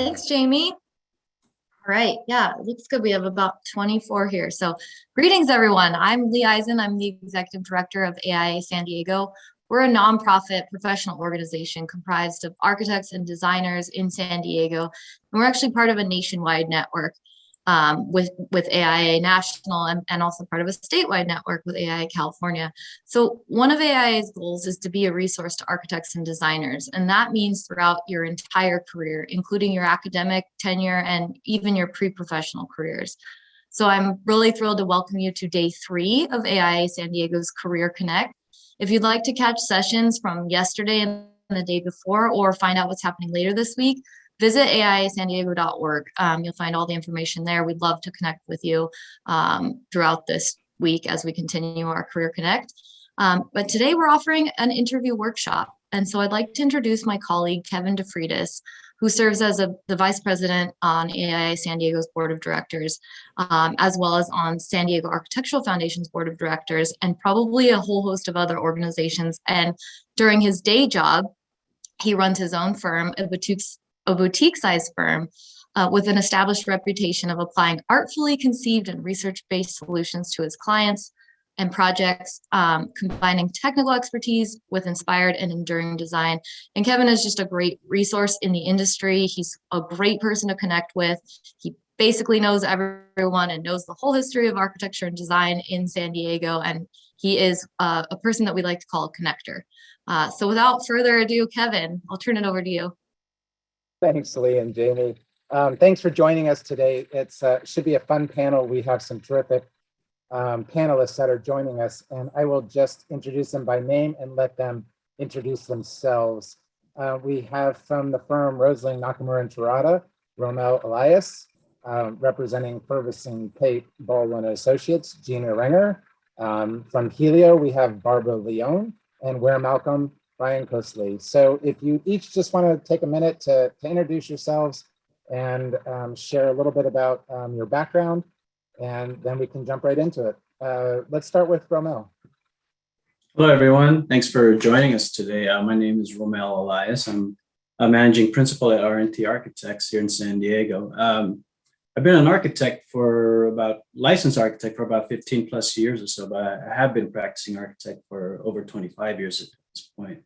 Thanks, Jamie. All right, yeah, it looks good. We have about 24 here. So greetings, everyone. I'm Lee Eisen. I'm the Executive Director of AIA San Diego. We're a nonprofit professional organization comprised of architects and designers in San Diego. And we're actually part of a nationwide network with AIA National and also part of a statewide network with AIA California. So one of AIA's goals is to be a resource to architects and designers. And that means throughout your entire career, including your academic tenure and even your pre-professional careers. So I'm really thrilled to welcome you to day 3 of AIA San Diego's Career Connect. If you'd like to catch sessions from yesterday and the day before, or find out what's happening later this week, visit aiasandiego.org. You'll find all the information there. We'd love to connect with you throughout this week as we continue our Career Connect. But today we're offering an interview workshop. And so I'd like to introduce my colleague, Kevin DeFreitas, who serves as the Vice President on AIA San Diego's Board of Directors, as well as on San Diego Architectural Foundation's Board of Directors, and probably a whole host of other organizations. And during his day job, he runs his own firm, a boutique-sized firm with an established reputation of applying artfully conceived and research-based solutions to his clients and projects, combining technical expertise with inspired and enduring design. And Kevin is just a great resource in the industry. He's a great person to connect with. He basically knows everyone and knows the whole history of architecture and design in San Diego. And he is a person that we like to call a connector. So without further ado, Kevin, I'll turn it over to you. Thanks, Lee and Jamie. Thanks for joining us today. It should be a fun panel. We have some terrific panelists that are joining us, and I will just introduce them by name and let them introduce themselves. We have from the firm Rosalie Nakamura and Terada, Romel Elias, representing Ferguson Pate Baldwin Associates, Gina Renger. From Helio, we have Barbara Leone, and Ware Malcolm, Brian Cosley. So if you each just want to take a minute to introduce yourselves and share a little bit about your background, and then we can jump right into it. Let's start with Romel. Hello, everyone. Thanks for joining us today. My name is Romel Elias. I'm a managing principal at R&T Architects here in San Diego. I've been an licensed architect for about 15 plus years or so, but I have been practicing architect for over 25 years at this point.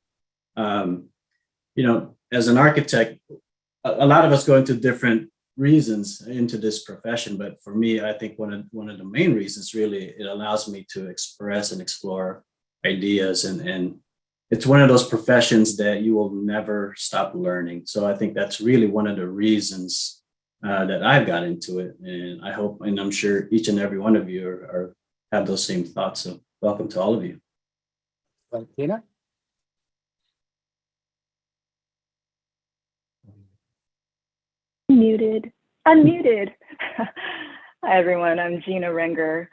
As an architect, a lot of us go into different reasons into this profession, but for me, I think one of the main reasons really, it allows me to express and explore ideas, and it's one of those professions that you will never stop learning. So I think that's really one of the reasons that I've got into it, and I hope, and I'm sure each and every one of you have those same thoughts. So welcome to all of you. Tina? Unmuted. Hi, everyone. I'm Gina Renger.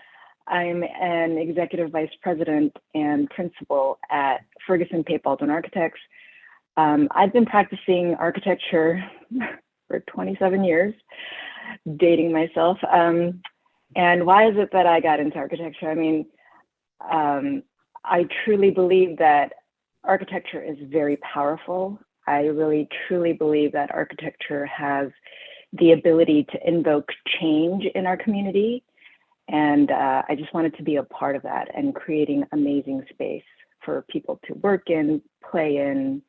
I'm an executive vice president and principal at Ferguson Pate Baldwin Architects. I've been practicing architecture for 27 years, dating myself. And why is it that I got into architecture? I mean, I truly believe that architecture is very powerful. I really truly believe that architecture has the ability to invoke change in our community. And I just wanted to be a part of that and creating amazing space for people to work in, play in,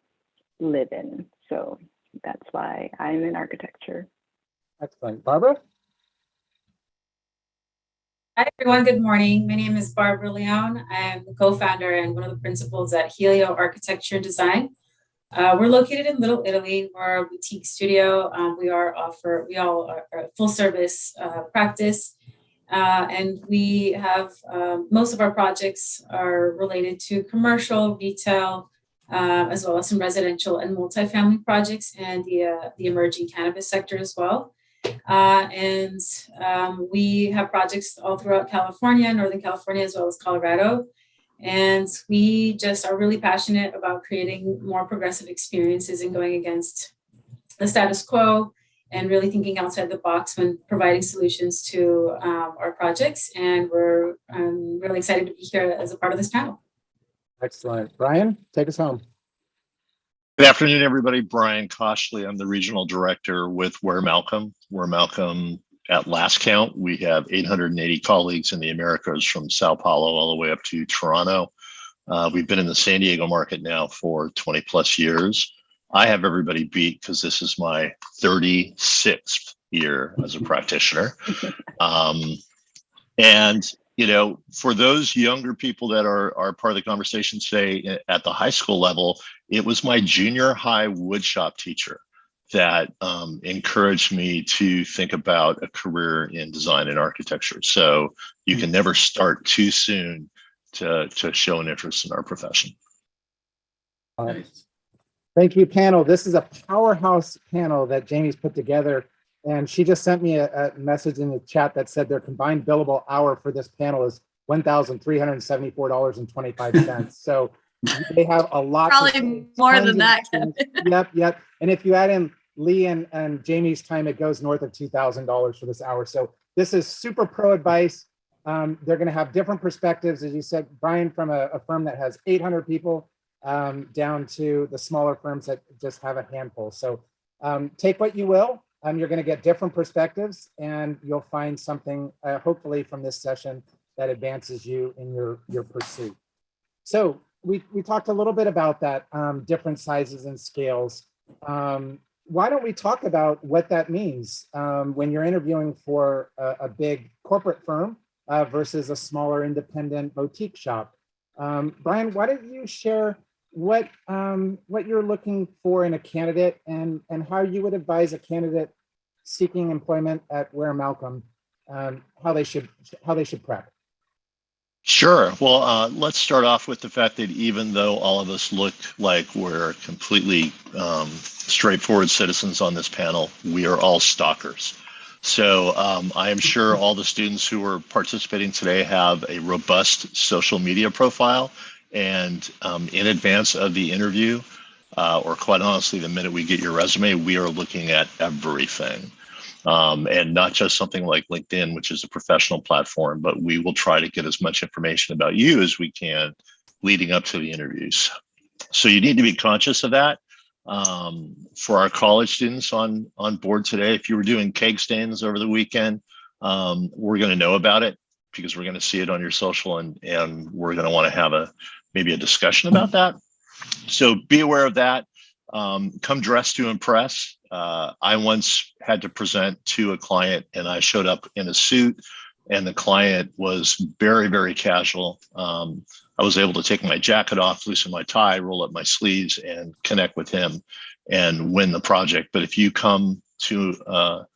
live in. So that's why I'm in architecture. Excellent. Barbara? Hi, everyone. Good morning. My name is Barbara Leone. I'm the co-founder and one of the principals at Helio Architecture Design. We're located in Little Italy. We're a boutique studio. We all are a full service practice. And we have most of our projects are related to commercial, retail, as well as some residential and multifamily projects, and the emerging cannabis sector as well. We have projects all throughout California, Northern California, as well as Colorado. And we just are really passionate about creating more progressive experiences and going against the status quo and really thinking outside the box when providing solutions to our projects. And we're really excited to be here as a part of this panel. Excellent. Brian, take us home. Good afternoon, everybody. Brian Koshley. I'm the regional director with Where Malcolm. Where Malcolm, at last count, we have 880 colleagues in the Americas from Sao Paulo all the way up to Toronto. We've been in the San Diego market now for 20 plus years. I have everybody beat because this is my 36th year as a practitioner. And you know, for those younger people that are part of the conversation today at the high school level, it was my junior high woodshop teacher that encouraged me to think about a career in design and architecture. So you can never start too soon to show an interest in our profession. Thank you, panel. This is a powerhouse panel that Jamie's put together. And she just sent me a message in the chat that said their combined billable hour for this panel is $1,374.25. So they have a lot. Probably more than that, Kevin. Yep. And if you add in Lee and Jamie's time, it goes north of $2,000 for this hour. So this is super pro advice. They're going to have different perspectives, as you said, Brian, from a firm that has 800 people down to the smaller firms that just have a handful. So take what you will. You're going to get different perspectives, and you'll find something, hopefully, from this session that advances you in your pursuit. So we talked a little bit about that, different sizes and scales. Why don't we talk about what that means when you're interviewing for a big corporate firm versus a smaller independent boutique shop? Brian, why don't you share what you're looking for in a candidate and how you would advise a candidate seeking employment at Where Malcolm, how they should prep? Sure. Well, let's start off with the fact that even though all of us look like we're completely straightforward citizens on this panel, we are all stalkers. So I am sure all the students who are participating today have a robust social media profile. And in advance of the interview, or quite honestly, the minute we get your resume, we are looking at everything. And not just something like LinkedIn, which is a professional platform, but we will try to get as much information about you as we can leading up to the interviews. So you need to be conscious of that. For our college students on board today, if you were doing keg stands over the weekend, we're going to know about it because we're going to see it on your social, and we're going to want to have maybe a discussion about that. So be aware of that. Come dressed to impress. I once had to present to a client and I showed up in a suit and the client was very, very casual. I was able to take my jacket off, loosen my tie, roll up my sleeves and connect with him and win the project. But if you come to an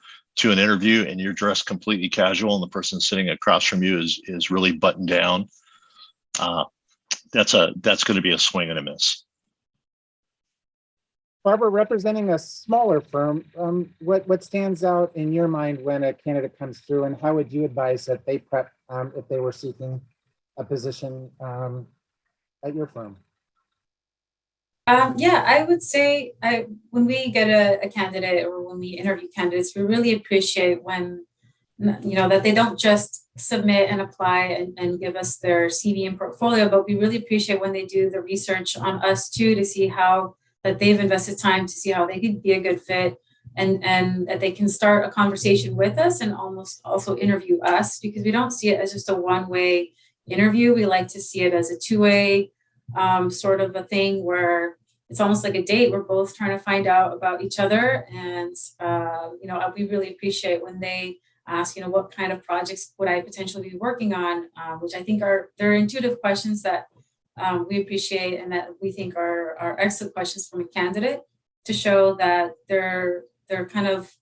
interview and you're dressed completely casual and the person sitting across from you is really buttoned down, that's going to be a swing and a miss. Barbara, representing a smaller firm, what stands out in your mind when a candidate comes through, and how would you advise that they prep if they were seeking a position at your firm? Yeah, I would say when we get a candidate or when we interview candidates, we really appreciate when, that they don't just submit and apply and give us their CV and portfolio, but we really appreciate when they do the research on us too, to see how that they've invested time to see how they could be a good fit and that they can start a conversation with us and almost also interview us, because we don't see it as just a one-way interview. We like to see it as a two-way sort of a thing where it's almost like a date. We're both trying to find out about each other. And, we really appreciate when they ask, what kind of projects would I potentially be working on, which I think they're intuitive questions that we appreciate and that we think are excellent questions from a candidate to show that they're kind of,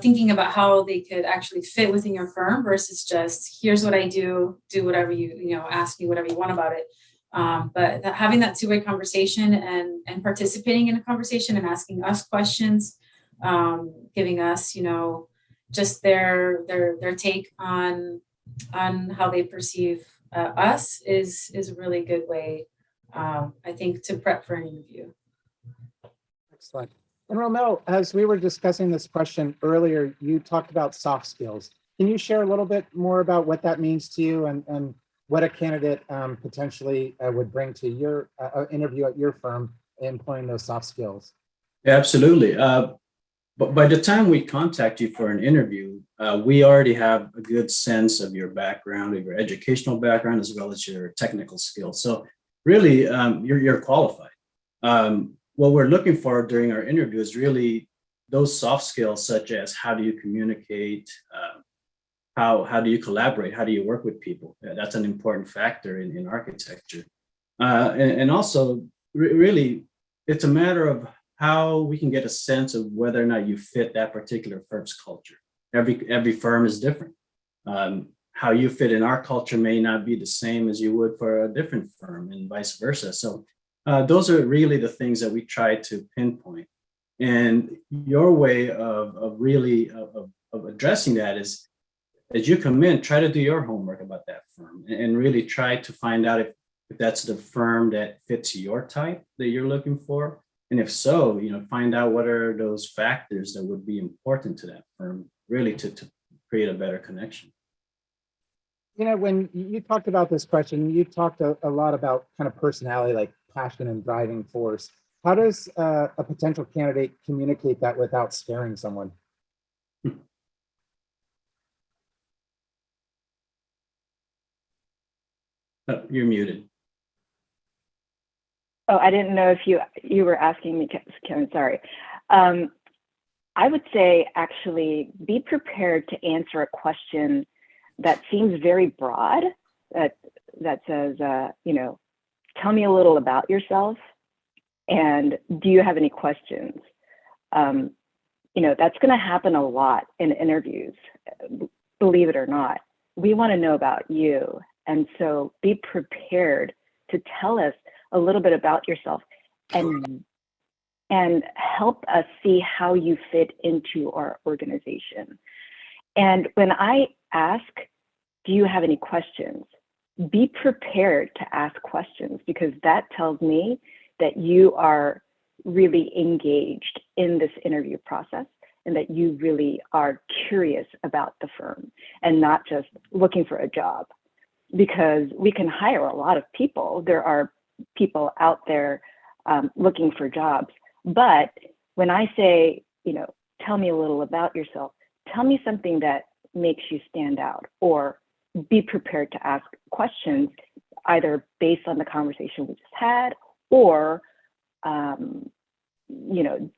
thinking about how they could actually fit within your firm versus just, here's what I do whatever you ask me whatever you want about it. But having that two-way conversation and participating in a conversation and asking us questions, giving us, just their take on how they perceive us is a really good way, I think, to prep for an interview. Excellent. And Romel, as we were discussing this question earlier, you talked about soft skills. Can you share a little bit more about what that means to you and what a candidate potentially would bring to your interview at your firm employing those soft skills? Yeah, absolutely. But by the time we contact you for an interview, we already have a good sense of your background, of your educational background, as well as your technical skills. So really, you're qualified. What we're looking for during our interview is really those soft skills, such as how do you communicate, how do you collaborate, how do you work with people? That's an important factor in architecture. And also, really, it's a matter of how we can get a sense of whether or not you fit that particular firm's culture. Every firm is different. How you fit in our culture may not be the same as you would for a different firm, and vice versa. So those are really the things that we try to pinpoint. And your way of really addressing that is, as you come in, try to do your homework about that firm and really try to find out if that's the firm that fits your type that you're looking for. And if so, find out what are those factors that would be important to that firm, really to create a better connection. When you talked about this question, you talked a lot about kind of personality, like passion and driving force. How does a potential candidate communicate that without scaring someone? Oh, you're muted. Oh, I didn't know if you were asking me, Kevin, sorry. I would say actually be prepared to answer a question that seems very broad, that says, tell me a little about yourself, and do you have any questions? That's going to happen a lot in interviews, believe it or not. We want to know about you, and so be prepared to tell us a little bit about yourself and help us see how you fit into our organization. And when I ask, do you have any questions? Be prepared to ask questions, because that tells me that you are really engaged in this interview process and that you really are curious about the firm and not just looking for a job. Because we can hire a lot of people. There are people out there looking for jobs. But when I say, tell me a little about yourself, tell me something that makes you stand out, or be prepared to ask questions either based on the conversation we just had, or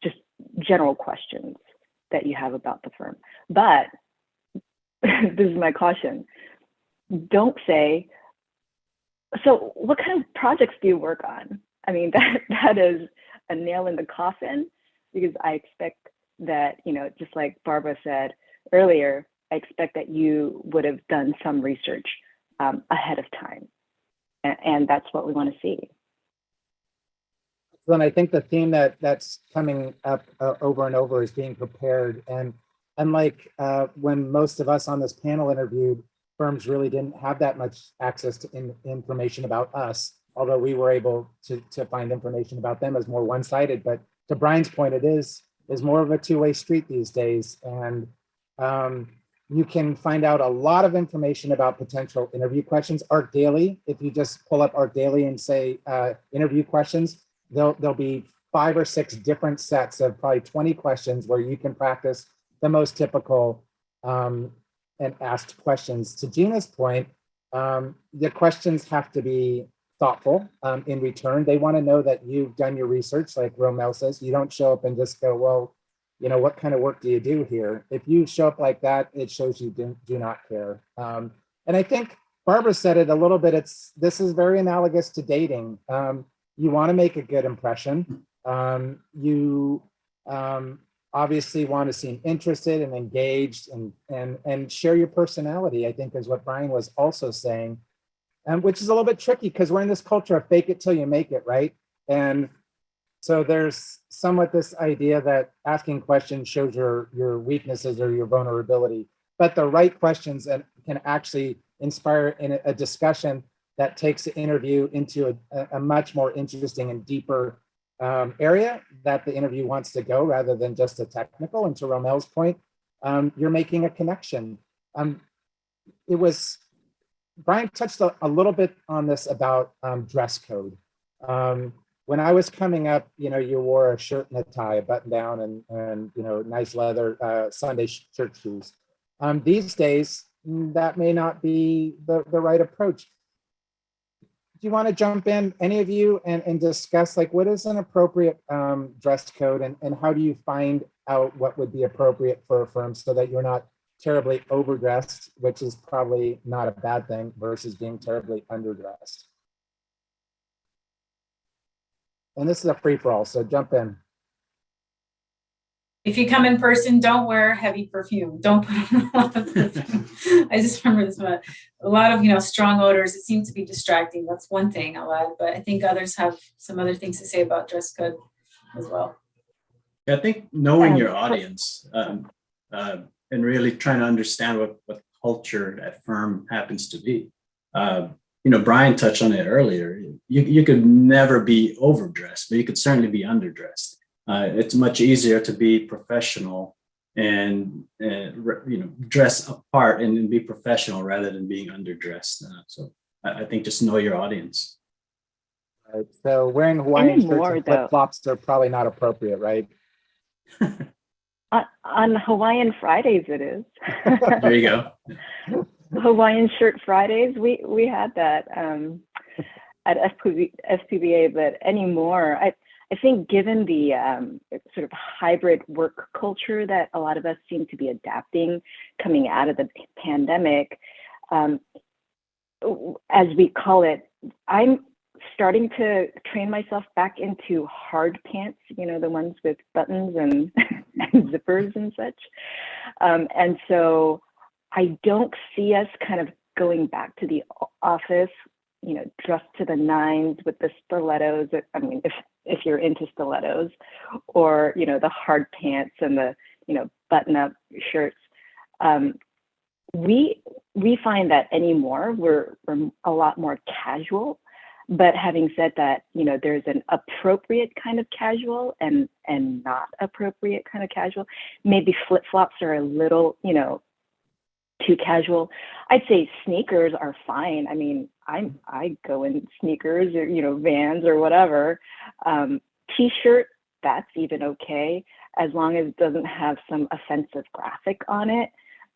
just general questions that you have about the firm. But this is my caution. Don't say, so what kind of projects do you work on? I mean, that is a nail in the coffin, because I expect that, just like Barbara said earlier, I expect that you would have done some research ahead of time. And that's what we want to see. Then I think the theme that's coming up over and over is being prepared. And unlike when most of us on this panel interviewed, firms really didn't have that much access to information about us, although we were able to find information about them as more one-sided. But to Brian's point, it is more of a two-way street these days. And you can find out a lot of information about potential interview questions. Arc Daily, if you just pull up Arc Daily and say interview questions, there'll be 5 or 6 different sets of probably 20 questions where you can practice the most typical and asked questions. To Gina's point, the questions have to be thoughtful in return. They want to know that you've done your research, like Romel says. You don't show up and just go, well, what kind of work do you do here? If you show up like that, it shows you do not care. And I think Barbara said it a little bit. This is very analogous to dating. You want to make a good impression. You obviously want to seem interested and engaged and share your personality, I think is what Brian was also saying, which is a little bit tricky because we're in this culture of fake it till you make it, right? And so there's somewhat this idea that asking questions shows your weaknesses or your vulnerability, but the right questions can actually inspire in a discussion that takes the interview into a much more interesting and deeper area that the interview wants to go, rather than just a technical. And to Romel's point, you're making a connection. Brian touched a little bit on this about dress code, when I was coming up, you wore a shirt and a tie, a button down, and nice leather Sunday church shoes. These days, that may not be the right approach. Do you want to jump in, any of you, and discuss like what is an appropriate dress code, and how do you find out what would be appropriate for a firm so that you're not terribly overdressed, which is probably not a bad thing, versus being terribly underdressed? And this is a free for all, so jump in. If you come in person, don't wear heavy perfume. Don't put on a lot of perfume. I just remember this one. A lot of, strong odors. It seems to be distracting. That's one thing I'll add, but I think others have some other things to say about dress code as well. I think knowing your audience and really trying to understand what culture that firm happens to be. Brian touched on it earlier. You could never be overdressed, but you could certainly be underdressed. It's much easier to be professional and dress apart and be professional rather than being underdressed. So I think just know your audience. Right. So wearing Hawaiian shirts and flip-flops are probably not appropriate, right? On Hawaiian Fridays, it is. There you go. Hawaiian shirt Fridays, we had that at FPBA, but anymore, I think given the sort of hybrid work culture that a lot of us seem to be adapting coming out of the pandemic, as we call it, I'm starting to train myself back into hard pants, the ones with buttons and zippers and such. And so I don't see us kind of going back to the office, dressed to the nines with the stilettos. I mean, if you're into stilettos, or, the hard pants and the, button-up shirts. We find that anymore, we're a lot more casual. But having said that, there's an appropriate kind of casual and not appropriate kind of casual. Maybe flip-flops are a little, too casual. I'd say sneakers are fine. I mean, I go in sneakers or, Vans or whatever. T-shirt, that's even okay, as long as it doesn't have some offensive graphic on it.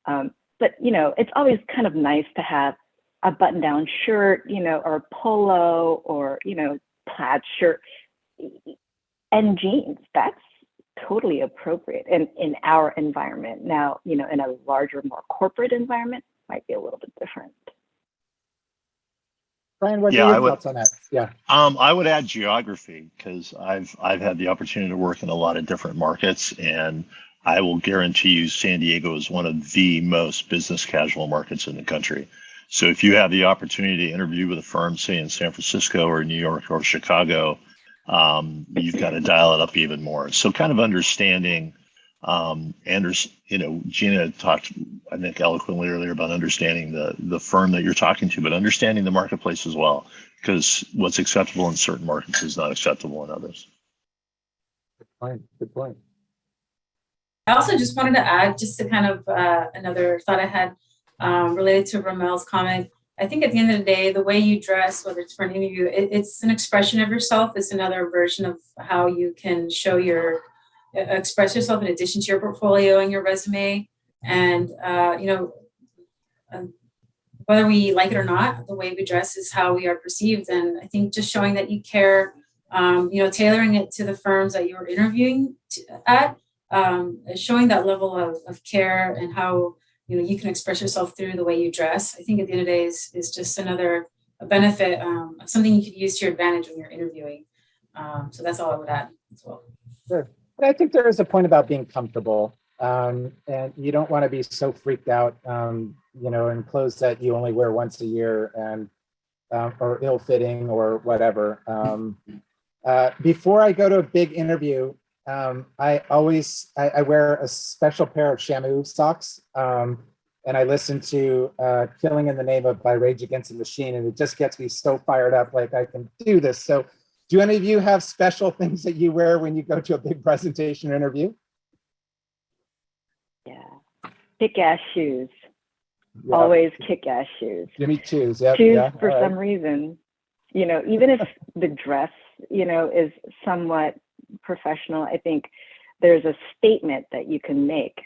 But, it's always kind of nice to have a button-down shirt, or polo, or, plaid shirt and jeans. That's totally appropriate in our environment. Now, in a larger, more corporate environment, might be a little bit different. Brian, what are your thoughts on that? Yeah. I would add geography, because I've had the opportunity to work in a lot of different markets, and I will guarantee you San Diego is one of the most business casual markets in the country. So if you have the opportunity to interview with a firm, say in San Francisco or New York or Chicago, you've got to dial it up even more. So kind of understanding, Gina talked, I think, eloquently earlier about understanding the firm that you're talking to, but understanding the marketplace as well, because what's acceptable in certain markets is not acceptable in others. Good point. I also just wanted to add, just to kind of another thought I had related to Romel's comment. I think at the end of the day, the way you dress, whether it's for an interview, it's an expression of yourself. It's another version of how you can show express yourself in addition to your portfolio and your resume. And, whether we like it or not, the way we dress is how we are perceived. And I think just showing that you care, tailoring it to the firms that you're interviewing at, showing that level of care and how, you can express yourself through the way you dress. I think at the end of the day is just a benefit, something you could use to your advantage when you're interviewing. So that's all I would add as well. Sure. But I think there is a point about being comfortable, and you don't want to be so freaked out, in clothes that you only wear once a year and or ill-fitting or whatever. Before I go to a big interview, I wear a special pair of Shamu socks, and I listen to Killing in the Name of by Rage Against the Machine, and it just gets me so fired up, like I can do this. So do any of you have special things that you wear when you go to a big presentation or interview? Yeah, kick-ass shoes. Yeah. Always kick-ass shoes. Jimmy Choos, yeah. Shoes for some reason, even if the dress is somewhat professional. I think there's a statement that you can make,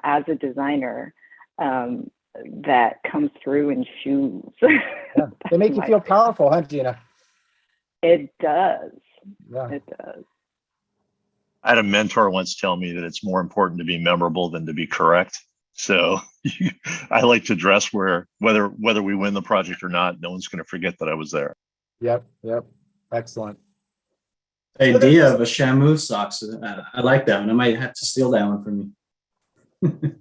as a designer, that comes through in shoes. Yeah. They make you feel powerful, huh, Gina? It does. Yeah. It does. I had a mentor once tell me that it's more important to be memorable than to be correct. So I like to dress where whether we win the project or not, no one's going to forget that I was there. Yep. Excellent. The idea of a Shamu socks, I like that one. I might have to steal that one from you.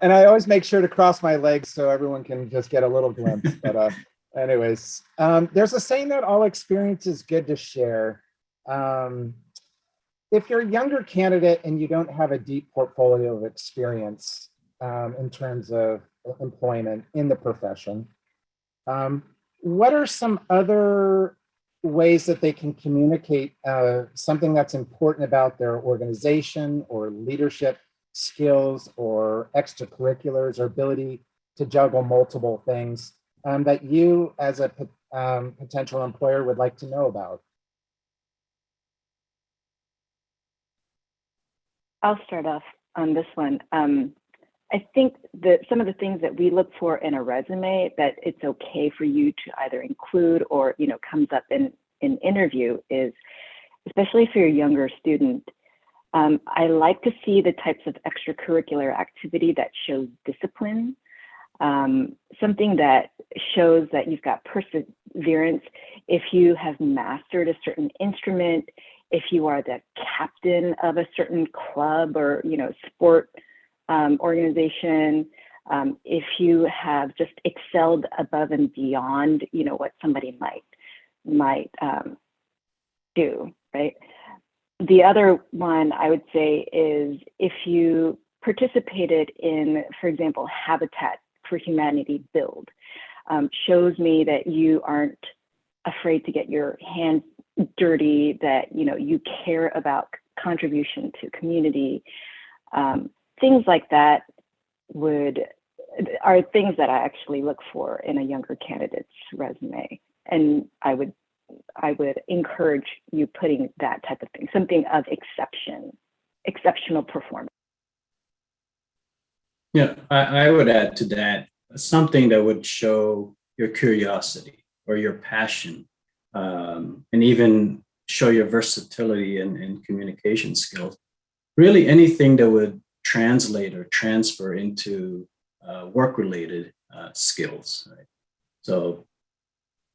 And I always make sure to cross my legs so everyone can just get a little glimpse. But anyways, there's a saying that all experience is good to share. If you're a younger candidate and you don't have a deep portfolio of experience in terms of employment in the profession, what are some other ways that they can communicate something that's important about their organization or leadership skills or extracurriculars or ability to juggle multiple things that you as a potential employer would like to know about? I'll start off on this one. I think that some of the things that we look for in a resume that it's okay for you to either include or, comes up in an interview is, especially for your younger student, I like to see the types of extracurricular activity that shows discipline, something that shows that you've got perseverance. If you have mastered a certain instrument, if you are the captain of a certain club or, sport organization, if you have just excelled above and beyond, what somebody might do, right? The other one I would say is if you participated in, for example, Habitat for Humanity build, shows me that you aren't afraid to get your hands dirty, that you care about contribution to community. Things like that are things that I actually look for in a younger candidate's resume, and I would encourage you putting that type of thing, something of exceptional performance. Yeah, I would add to that something that would show your curiosity or your passion, and even show your versatility and communication skills. Really anything that would translate or transfer into work-related skills, right? So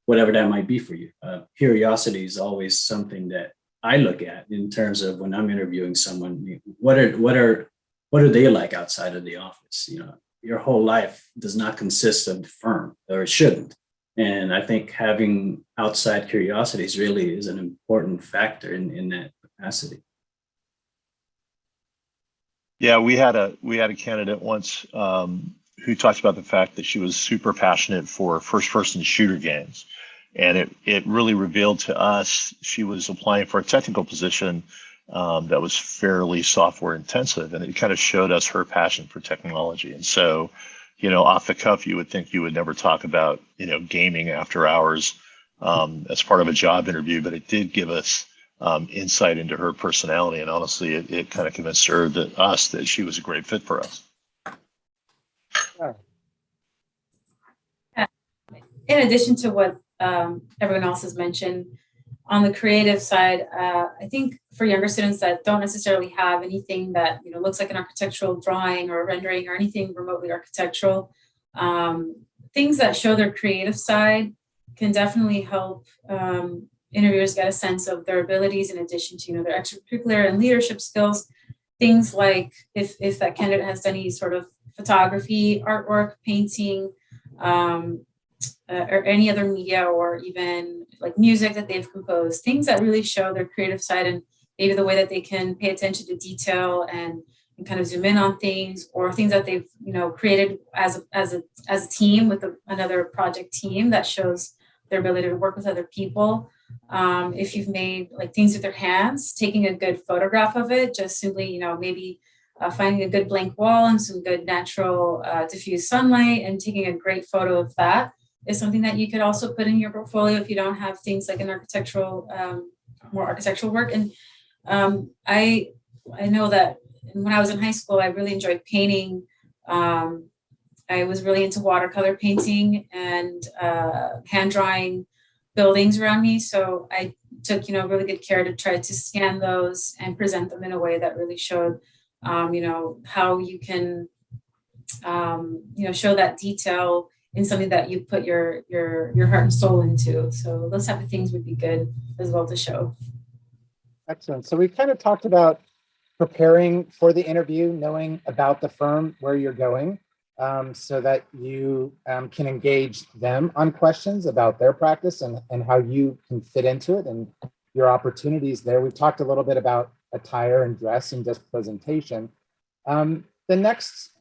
whatever that might be for you. Curiosity is always something that I look at in terms of when I'm interviewing someone. What do they like outside of the office? Your whole life does not consist of the firm, or it shouldn't. And I think having outside curiosities really is an important factor in that capacity. Yeah, we had a candidate once who talked about the fact that she was super passionate for first-person shooter games, and it really revealed to us she was applying for a technical position that was fairly software intensive, and it kind of showed us her passion for technology. And so, off the cuff, you would think you would never talk about gaming after hours as part of a job interview, but it did give us insight into her personality, and honestly, it kind of convinced us that she was a great fit for us. In addition to what everyone else has mentioned, on the creative side, I think for younger students that don't necessarily have anything that looks like an architectural drawing or rendering or anything remotely architectural, things that show their creative side can definitely help interviewers get a sense of their abilities in addition to their extracurricular and leadership skills. Things like if that candidate has done any sort of photography, artwork, painting, or any other media, or even like music that they've composed, things that really show their creative side and maybe the way that they can pay attention to detail and kind of zoom in on things, or things that they've created as a team with another project team that shows their ability to work with other people. If you've made like things with their hands, taking a good photograph of it, just simply maybe finding a good blank wall and some good natural diffused sunlight and taking a great photo of that is something that you could also put in your portfolio if you don't have things like an architectural, more architectural work. And I know that when I was in high school, I really enjoyed painting. I was really into watercolor painting and hand drawing buildings around me. So I took, really good care to try to scan those and present them in a way that really showed, how you can, show that detail in something that you put your heart and soul into. So those type of things would be good as well to show. Excellent. So we kind of talked about preparing for the interview, knowing about the firm, where you're going, so that you can engage them on questions about their practice and how you can fit into it and your opportunities there. We've talked a little bit about attire and dress and just presentation. The next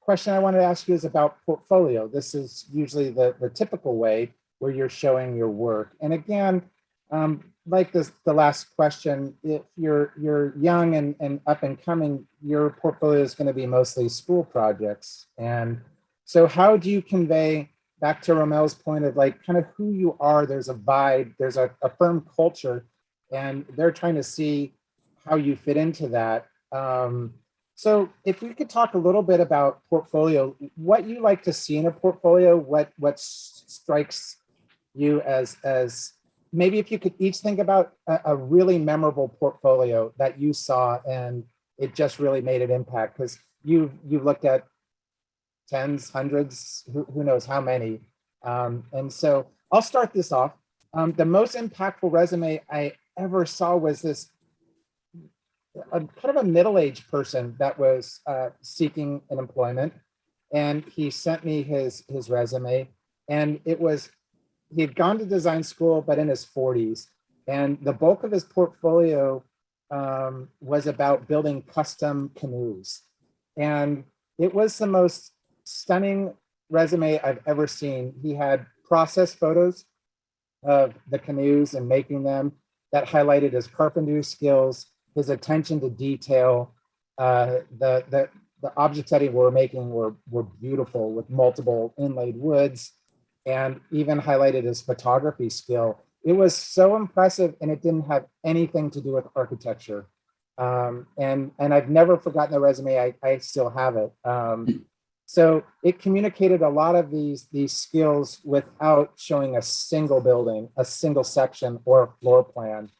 question I wanted to ask you is about portfolio. This is usually the typical way where you're showing your work. And again, like the last question, if you're young and up and coming, your portfolio is going to be mostly school projects. And so how do you convey, back to Romel's point of like kind of who you are? There's a vibe, there's a firm culture, and they're trying to see how you fit into that. So if we could talk a little bit about portfolio, what you like to see in a portfolio, what strikes you as maybe if you could each think about a really memorable portfolio that you saw and it just really made an impact, because you looked at tens, hundreds, who knows how many. And so I'll start this off. The most impactful resume I ever saw was this kind of a middle-aged person that was seeking an employment. And he sent me his resume, and it was, he had gone to design school, but in his 40s. And the bulk of his portfolio was about building custom canoes. And it was the most stunning resume I've ever seen. He had process photos of the canoes and making them that highlighted his carpentry skills, his attention to detail. The objects that he were making were beautiful with multiple inlaid woods, and even highlighted his photography skill. It was so impressive, and it didn't have anything to do with architecture. And I've never forgotten the resume. I still have it. So it communicated a lot of these skills without showing a single building, a single section, or a floor plan.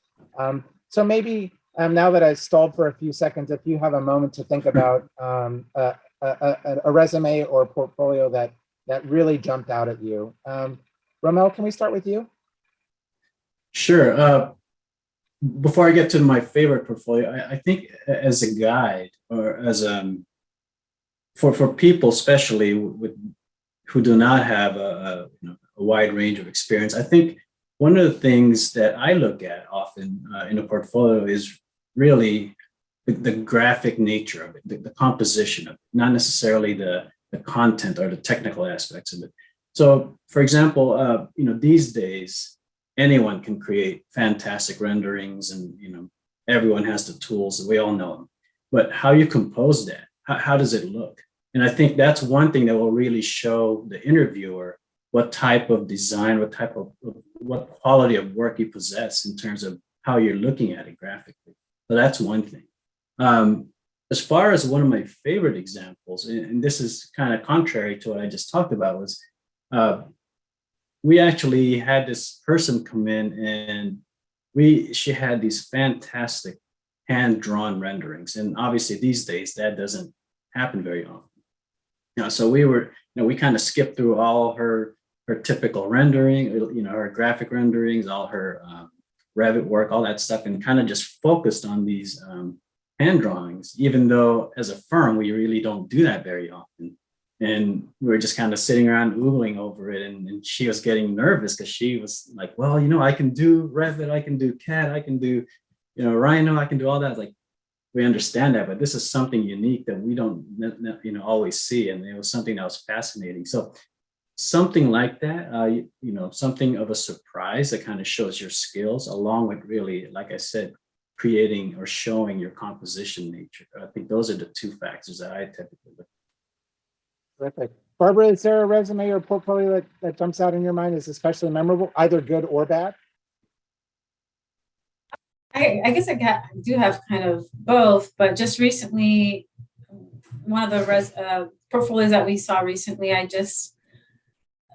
So maybe now that I stalled for a few seconds, if you have a moment to think about a resume or a portfolio that really jumped out at you. Romel, can we start with you? Sure. Before I get to my favorite portfolio, I think as a guide or as for people, especially who do not have a wide range of experience, I think one of the things that I look at often in a portfolio is really the graphic nature of it, the composition of it, not necessarily the content or the technical aspects of it. So, for example, these days, anyone can create fantastic renderings, and everyone has the tools, and we all know them. But how you compose that, how does it look? And I think that's one thing that will really show the interviewer what type of design, what quality of work you possess in terms of how you're looking at it graphically. So that's one thing. As far as one of my favorite examples, and this is kind of contrary to what I just talked about, was we actually had this person come in, and she had these fantastic hand-drawn renderings. And obviously these days that doesn't happen very often. So we kind of skipped through all her typical rendering, her graphic renderings, all her Revit work, all that stuff, and kind of just focused on these hand drawings, even though as a firm, we really don't do that very often. And we were just kind of sitting around oogling over it. And she was getting nervous because she was like, well, I can do Revit, I can do CAD, I can do, Rhino, I can do all that. Like, we understand that, but this is something unique that we don't, always see. And it was something that was fascinating. So something like that, something of a surprise that kind of shows your skills, along with really, like I said, creating or showing your composition nature. I think those are the two factors that I typically look at. Terrific. Barbara, is there a resume or portfolio that jumps out in your mind as especially memorable, either good or bad? I guess I do have kind of both, but just recently, one of the portfolios that we saw recently,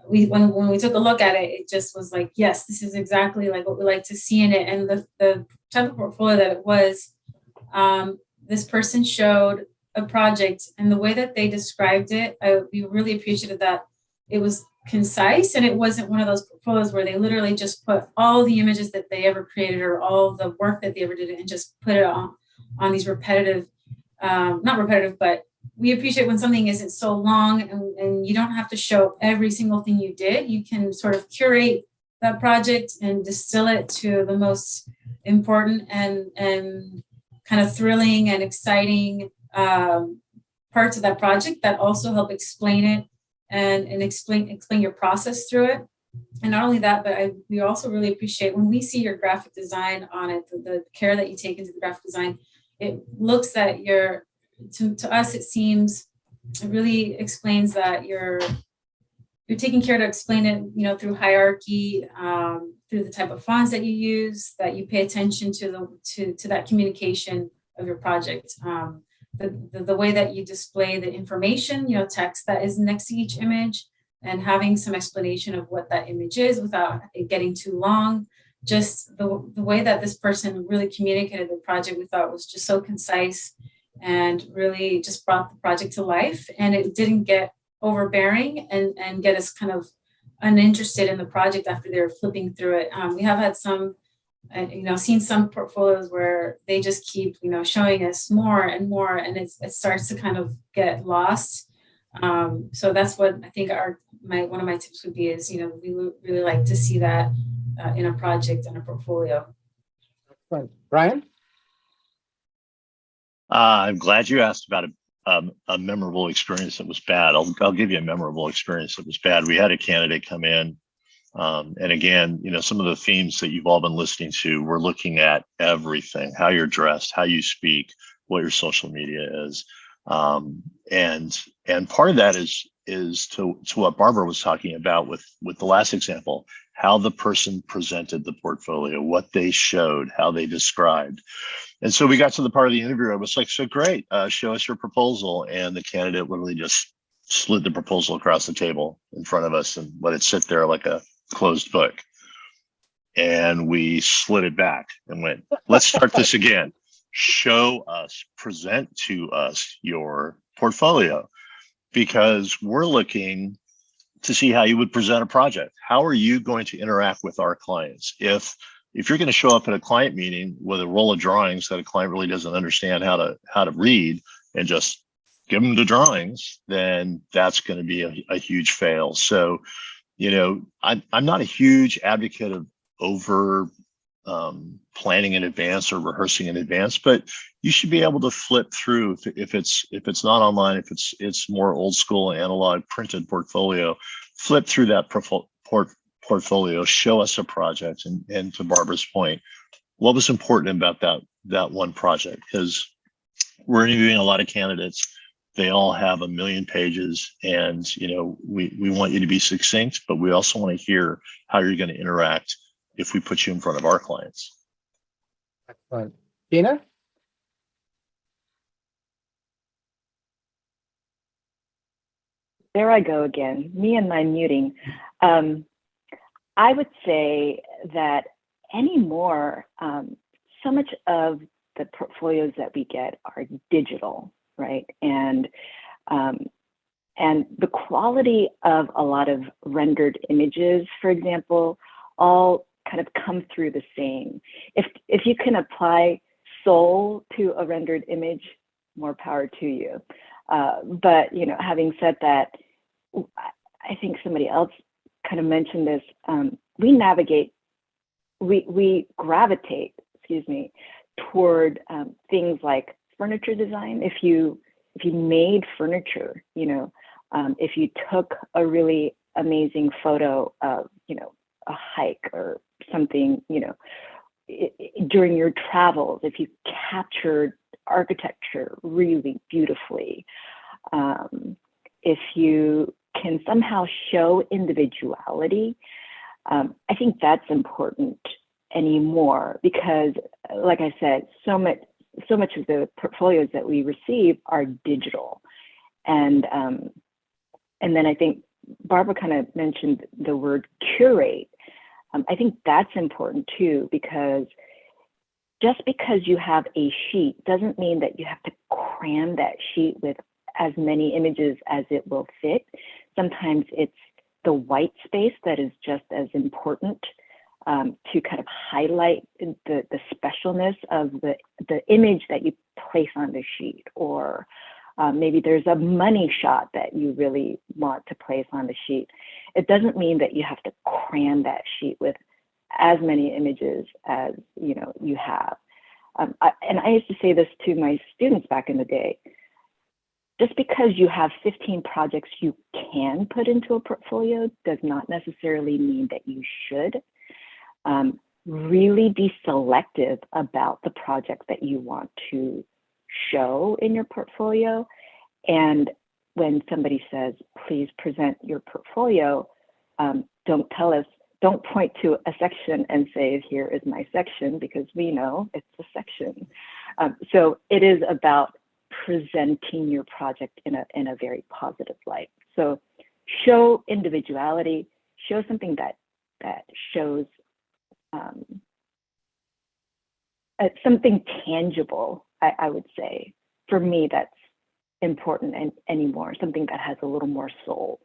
when we took a look at it, it just was like, yes, this is exactly like what we like to see in it. And the type of portfolio that it was, this person showed a project, and the way that they described it, we really appreciated that it was concise, and it wasn't one of those portfolios where they literally just put all the images that they ever created or all the work that they ever did and just put it on these repetitive, not repetitive, but we appreciate when something isn't so long and you don't have to show every single thing you did. You can sort of curate that project and distill it to the most important and kind of thrilling and exciting parts of that project that also help explain it and explain your process through it. And not only that, but we also really appreciate when we see your graphic design on it, the care that you take into the graphic design. It looks that to us, it seems, it really explains that you're taking care to explain it, through hierarchy, through the type of fonts that you use, that you pay attention to that communication of your project. The way that you display the information, text that is next to each image, and having some explanation of what that image is without it getting too long. Just the way that this person really communicated the project, we thought was just so concise and really just brought the project to life. And it didn't get overbearing and get us kind of uninterested in the project after they were flipping through it. We have had some, seen some portfolios where they just keep, showing us more and more, and it starts to kind of get lost. So that's what I think one of my tips would be is, we would really like to see that in a project and a portfolio. Brian? I'm glad you asked about a memorable experience that was bad. I'll give you a memorable experience that was bad. We had a candidate come in, and again, some of the themes that you've all been listening to, we're looking at everything: how you're dressed, how you speak, what your social media is, and part of that is to what Barbara was talking about with the last example, how the person presented the portfolio, what they showed, how they described. And so we got to the part of the interview. I was like, so great, show us your proposal. And the candidate literally just slid the proposal across the table in front of us and let it sit there like a closed book. And we slid it back and went, let's start this again. Show us, present to us your portfolio, because we're looking to see how you would present a project. How are you going to interact with our clients? If you're going to show up at a client meeting with a roll of drawings that a client really doesn't understand how to read and just give them the drawings, then that's going to be a huge fail. So, I'm not a huge advocate of over planning in advance or rehearsing in advance, but you should be able to flip through if it's not online, if it's more old school analog printed portfolio, flip through that portfolio, show us a project. And to Barbara's point, what was important about that one project? Because we're interviewing a lot of candidates. They all have a million pages, and we want you to be succinct, but we also want to hear how you're going to interact if we put you in front of our clients. Excellent. Gina? There I go again, me and my muting. I would say that anymore, so much of the portfolios that we get are digital, right? And the quality of a lot of rendered images, for example, all kind of come through the same. If you can apply soul to a rendered image, more power to you. But having said that, I think somebody else kind of mentioned this. We gravitate, toward things like furniture design. If you made furniture, if you took a really amazing photo of, a hike or something, during your travels, if you captured architecture really beautifully, if you can somehow show individuality, I think that's important anymore, because like I said, so much of the portfolios that we receive are digital. And then I think Barbara kind of mentioned the word curate. I think that's important too, because just because you have a sheet doesn't mean that you have to cram that sheet with as many images as it will fit. Sometimes it's the white space that is just as important to kind of highlight the specialness of the image that you place on the sheet, or maybe there's a money shot that you really want to place on the sheet. It doesn't mean that you have to cram that sheet with as many images as you have. And I used to say this to my students back in the day. Just because you have 15 projects you can put into a portfolio does not necessarily mean that you should. Really be selective about the project that you want to show in your portfolio. And when somebody says, please present your portfolio, don't point to a section and say, here is my section, because we know it's a section. So it is about presenting your project in a very positive light. So show individuality, show something that shows something tangible, I would say. For me, that's important anymore, something that has a little more soul.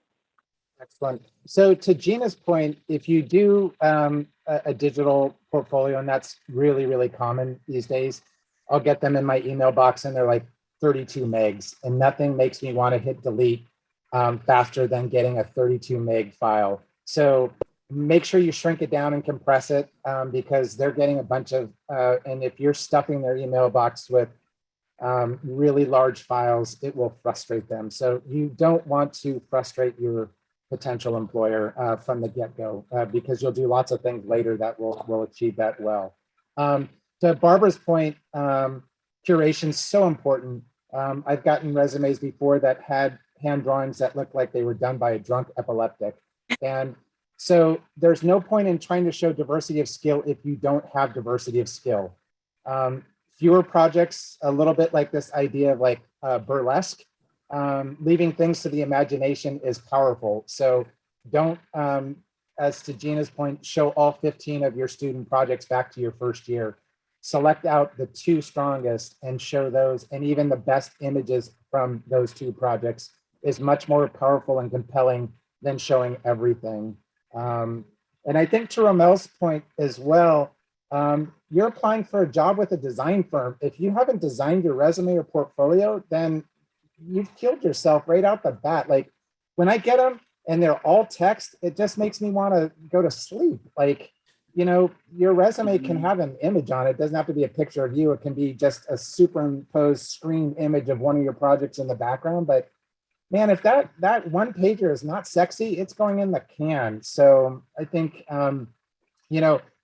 Excellent. So to Gina's point, if you do a digital portfolio, and that's really, really common these days, I'll get them in my email box and they're like 32 megs, and nothing makes me want to hit delete faster than getting a 32 meg file. So make sure you shrink it down and compress it, because they're getting a bunch of, and if you're stuffing their email box with really large files, it will frustrate them. So you don't want to frustrate your potential employer from the get-go, because you'll do lots of things later that will achieve that well. To Barbara's point, curation is so important. I've gotten resumes before that had hand drawings that looked like they were done by a drunk epileptic. And so there's no point in trying to show diversity of skill if you don't have diversity of skill. Fewer projects, a little bit like this idea of like burlesque, leaving things to the imagination is powerful. So don't, as to Gina's point, show all 15 of your student projects back to your first year. Select out the 2 strongest and show those, and even the best images from those 2 projects is much more powerful and compelling than showing everything. And I think to Romel's point as well, you're applying for a job with a design firm. If you haven't designed your resume or portfolio, then you've killed yourself right out the bat. Like when I get them and they're all text, it just makes me want to go to sleep. Like, your resume can have an image on it. It doesn't have to be a picture of you. It can be just a superimposed screen image of one of your projects in the background. But man, if that one pager is not sexy, it's going in the can. So I think,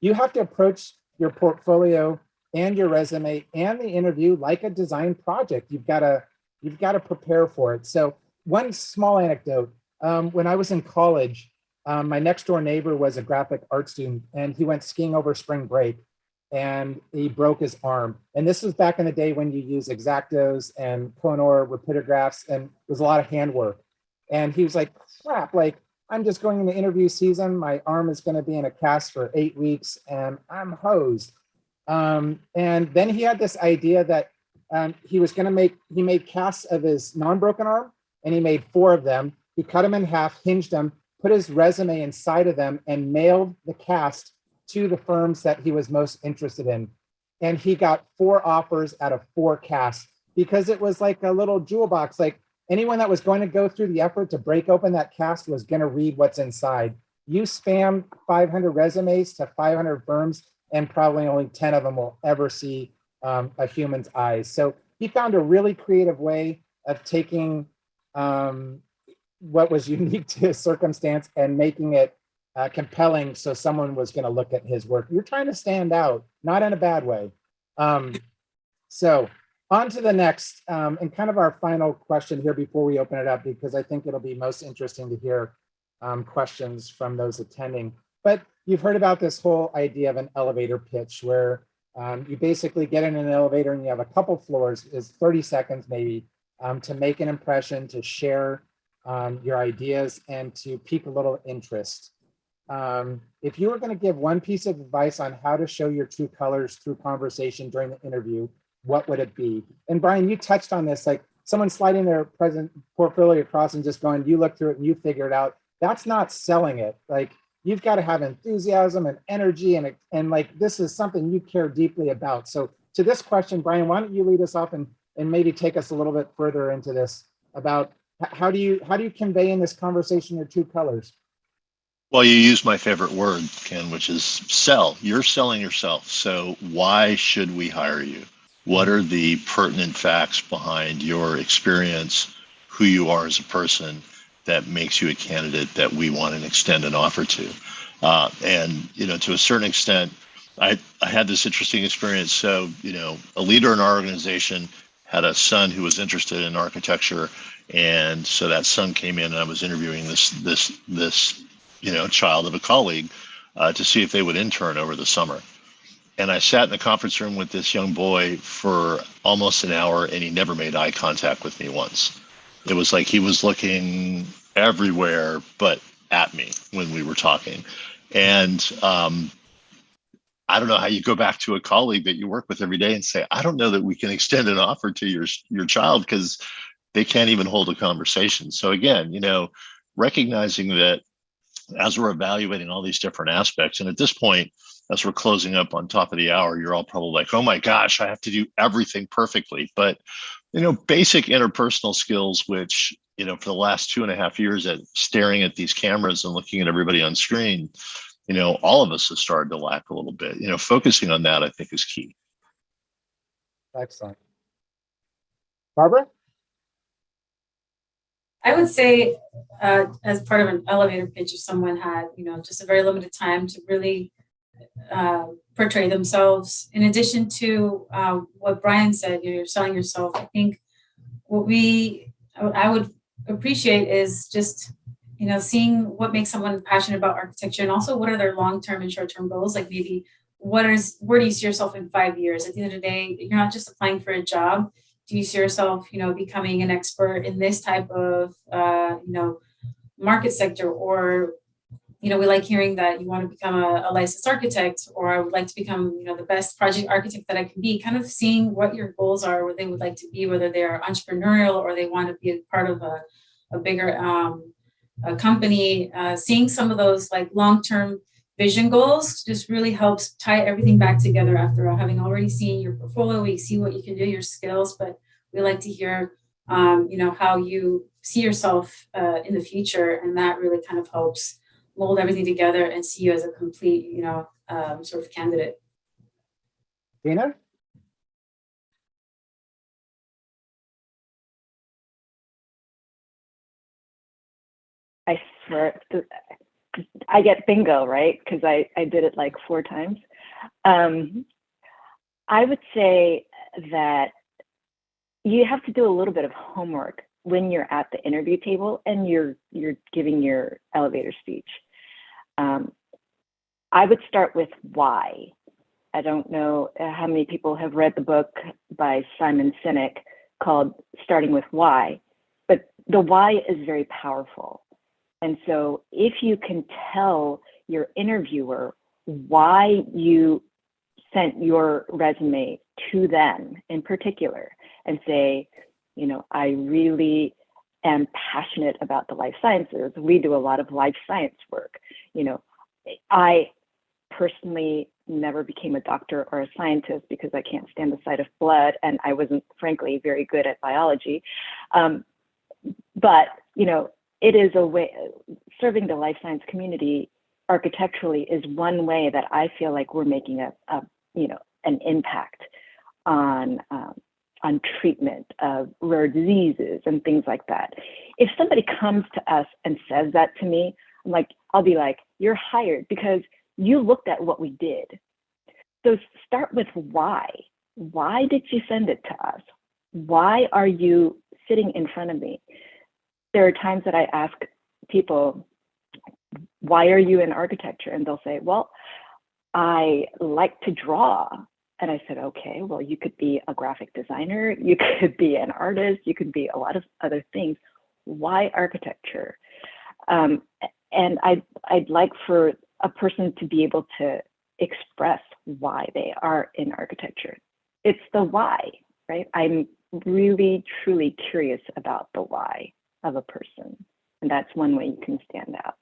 you have to approach your portfolio and your resume and the interview like a design project. You've got to prepare for it. So one small anecdote, when I was in college, my next door neighbor was a graphic art student, and he went skiing over spring break and he broke his arm. And this was back in the day when you use X-Actos and Konar rapidograph, and it was a lot of handwork. And he was like, crap, like I'm just going into interview season. My arm is going to be in a cast for 8 weeks and I'm hosed. And then he had this idea that he made casts of his non-broken arm, and he made 4 of them. He cut them in half, hinged them, put his resume inside of them, and mailed the cast to the firms that he was most interested in. And he got 4 offers out of 4 casts, because it was like a little jewel box. Like anyone that was going to go through the effort to break open that cast was going to read what's inside. You spam 500 resumes to 500 firms, and probably only 10 of them will ever see a human's eyes. So he found a really creative way of taking what was unique to his circumstance and making it compelling, so someone was going to look at his work. You're trying to stand out, not in a bad way. So On to the next, and kind of our final question here before we open it up, because I think it'll be most interesting to hear questions from those attending. But you've heard about this whole idea of an elevator pitch where you basically get in an elevator and you have a couple floors, is 30 seconds maybe, to make an impression, to share your ideas, and to pique a little interest. If you were going to give one piece of advice on how to show your true colors through conversation during the interview, what would it be? And Brian, you touched on this, like someone sliding their present portfolio across and just going, you look through it and you figure it out. That's not selling it. Like, you've got to have enthusiasm and energy, and like, this is something you care deeply about. So to this question, Brian, why don't you lead us off and maybe take us a little bit further into this about how do you convey in this conversation your true colors? Well, you use my favorite word, Ken, which is sell. You're selling yourself. So why should we hire you? What are the pertinent facts behind your experience, who you are as a person, that makes you a candidate that we want to extend an offer to? And, to a certain extent, I had this interesting experience. So, a leader in our organization had a son who was interested in architecture. And so that son came in, and I was interviewing this child of a colleague to see if they would intern over the summer. And I sat in the conference room with this young boy for almost an hour, and he never made eye contact with me once. It was like he was looking everywhere but at me when we were talking. And I don't know how you go back to a colleague that you work with every day and say, I don't know that we can extend an offer to your child, because they can't even hold a conversation. So again, recognizing that as we're evaluating all these different aspects, and at this point, as we're closing up on top of the hour, you're all probably like, oh my gosh, I have to do everything perfectly. But, basic interpersonal skills, which, for the last 2.5 years at staring at these cameras and looking at everybody on screen, all of us have started to lack a little bit. Focusing on that, I think, is key. Excellent. Barbara? I would say, as part of an elevator pitch, if someone had, just a very limited time to really portray themselves, in addition to what Brian said, you're selling yourself. I think I would appreciate is just, seeing what makes someone passionate about architecture, and also what are their long-term and short-term goals. Like, maybe where do you see yourself in 5 years? At the end of the day, you're not just applying for a job. Do you see yourself, becoming an expert in this type of, market sector? Or, we like hearing that you want to become a licensed architect, or I would like to become, the best project architect that I can be. Kind of seeing what your goals are, what they would like to be, whether they're entrepreneurial or they want to be a part of a bigger a company. Seeing some of those like long-term vision goals just really helps tie everything back together after having already seen your portfolio. We see what you can do, your skills, but we like to hear, how you see yourself in the future. And that really kind of helps mold everything together and see you as a complete, sort of candidate. Dina? I swear, I get bingo, right? Because I did it like 4 times. I would say that you have to do a little bit of homework when you're at the interview table and you're giving your elevator speech. I would start with why. I don't know how many people have read the book by Simon Sinek called Starting with Why, but the why is very powerful. And so if you can tell your interviewer why you sent your resume to them in particular and say, I really am passionate about the life sciences. We do a lot of life science work. I personally never became a doctor or a scientist because I can't stand the sight of blood, and I wasn't, frankly, very good at biology. But, it is a way, serving the life science community architecturally is one way that I feel like we're making an impact on treatment of rare diseases and things like that. If somebody comes to us and says that to me, I'll be like, you're hired because you looked at what we did. So start with why. Why did you send it to us? why are you sitting in front of me? There are times that I ask people, why are you in architecture? And they'll say, well, I like to draw. And I said, okay, well, you could be a graphic designer, you could be an artist, you could be a lot of other things. Why architecture? And I'd like for a person to be able to express why they are in architecture. It's the why, right? I'm really, truly curious about the why of a person. And that's one way you can stand out.